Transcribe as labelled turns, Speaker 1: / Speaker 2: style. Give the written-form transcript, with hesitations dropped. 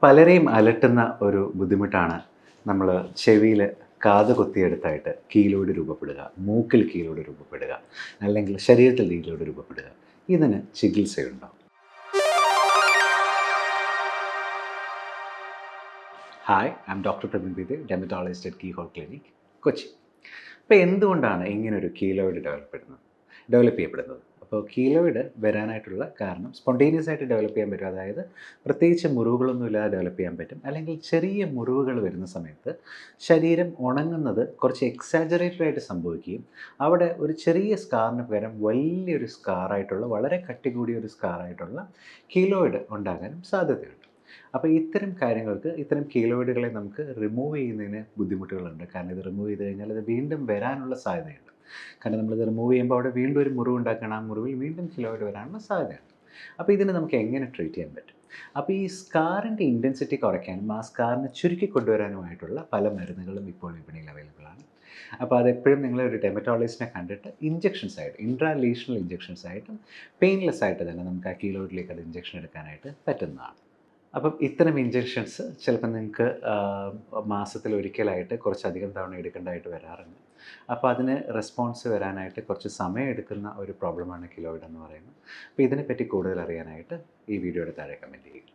Speaker 1: പലരെയും അലട്ടുന്ന ഒരു ബുദ്ധിമുട്ടാണ് നമ്മൾ ചെവിയിൽ കാത് കുത്തിയെടുത്തായിട്ട് കീലോട് രൂപപ്പെടുക, മൂക്കിൽ കീലോട് രൂപപ്പെടുക, അല്ലെങ്കിൽ ശരീരത്തിൽ കീലോട് രൂപപ്പെടുക. ഇതിന് ചികിത്സയുണ്ടോ? Hi, I'm doctor Praveen Bide, dermatologist at keyhole clinic, Kochi. അപ്പോൾ എന്തുകൊണ്ടാണ് ഇങ്ങനൊരു കീലോയിഡ് ഡെവലപ്പ് ചെയ്യപ്പെടുന്നത്? അപ്പോൾ കീലോയിഡ് വരാനായിട്ടുള്ള കാരണം സ്പോണ്ടേനിയസ് ആയിട്ട് ഡെവലപ്പ് ചെയ്യാൻ പറ്റും. അതായത് പ്രത്യേകിച്ച് മുറിവുകളൊന്നും ഇല്ലാതെ ഡെവലപ്പ് ചെയ്യാൻ പറ്റും. അല്ലെങ്കിൽ ചെറിയ മുറിവുകൾ വരുന്ന സമയത്ത് ശരീരം ഉണങ്ങുന്നത് കുറച്ച് എക്സാജറേറ്റഡ് ആയിട്ട് സംഭവിക്കുകയും അവിടെ ഒരു ചെറിയ സ്കാറിന് പകരം വലിയൊരു സ്കാറായിട്ടുള്ള, വളരെ കട്ടി കൂടിയ ഒരു സ്കാറായിട്ടുള്ള കീലോയിഡ് ഉണ്ടാകാനും സാധ്യതയുണ്ട്. അപ്പോൾ ഇത്തരം കാര്യങ്ങൾക്ക്, ഇത്തരം കീലോയിഡുകളെ നമുക്ക് റിമൂവ് ചെയ്യുന്നതിന് ബുദ്ധിമുട്ടുകളുണ്ട്. കാരണം ഇത് റിമൂവ് ചെയ്ത് കഴിഞ്ഞാൽ അത് വീണ്ടും വരാനുള്ള സാധ്യതയുണ്ട്. കാരണം നമ്മളിത് റിമൂവ് ചെയ്യുമ്പോൾ അവിടെ വീണ്ടും ഒരു മുറിവ് ഉണ്ടാക്കണം, ആ മുറിവിൽ വീണ്ടും കീലോയിഡ് വരാനുള്ള സാധ്യതയുണ്ട്. അപ്പോൾ ഇതിന് നമുക്ക് എങ്ങനെ ട്രീറ്റ് ചെയ്യാൻ പറ്റും? അപ്പോൾ ഈ സ്കാറിൻ്റെ ഇൻറ്റൻസിറ്റി കുറയ്ക്കാനും ആ സ്കാറിനെ ചുരുക്കി കൊണ്ടുവരാനുമായിട്ടുള്ള പല മരുന്നുകളും ഇപ്പോൾ വിപണിയിൽ അവൈലബിൾ ആണ്. അപ്പോൾ അതെപ്പോഴും നിങ്ങളൊരു ഡെർമറ്റോളജിസ്റ്റിനെ കണ്ടിട്ട് ഇഞ്ചെക്ഷൻസ് ആയിട്ട്, ഇൻട്രാലീഷണൽ ഇഞ്ചെക്ഷൻസ് ആയിട്ടും പെയിൻലെസ് ആയിട്ട് തന്നെ നമുക്ക് ആ കീലോയിഡിലേക്ക് അത് ഇഞ്ചെക്ഷൻ എടുക്കാനായിട്ട് പറ്റുന്നതാണ്. അപ്പം ഇത്തരം ഇഞ്ചെക്ഷൻസ് ചിലപ്പോൾ നിങ്ങൾക്ക് മാസത്തിലൊരിക്കലായിട്ട് കുറച്ചധികം തവണ എടുക്കേണ്ടതായിട്ട് വരാറുണ്ട്. അപ്പോൾ അതിന് റെസ്പോൺസ് വരാനായിട്ട് കുറച്ച് സമയം എടുക്കുന്ന ഒരു പ്രോബ്ലമാണ് കീലോയിഡ് എന്ന് പറയുന്നത്. അപ്പോൾ ഇതിനെപ്പറ്റി കൂടുതൽ അറിയാനായിട്ട് ഈ വീഡിയോയുടെ താഴെ കമൻറ്റ് ചെയ്യുക.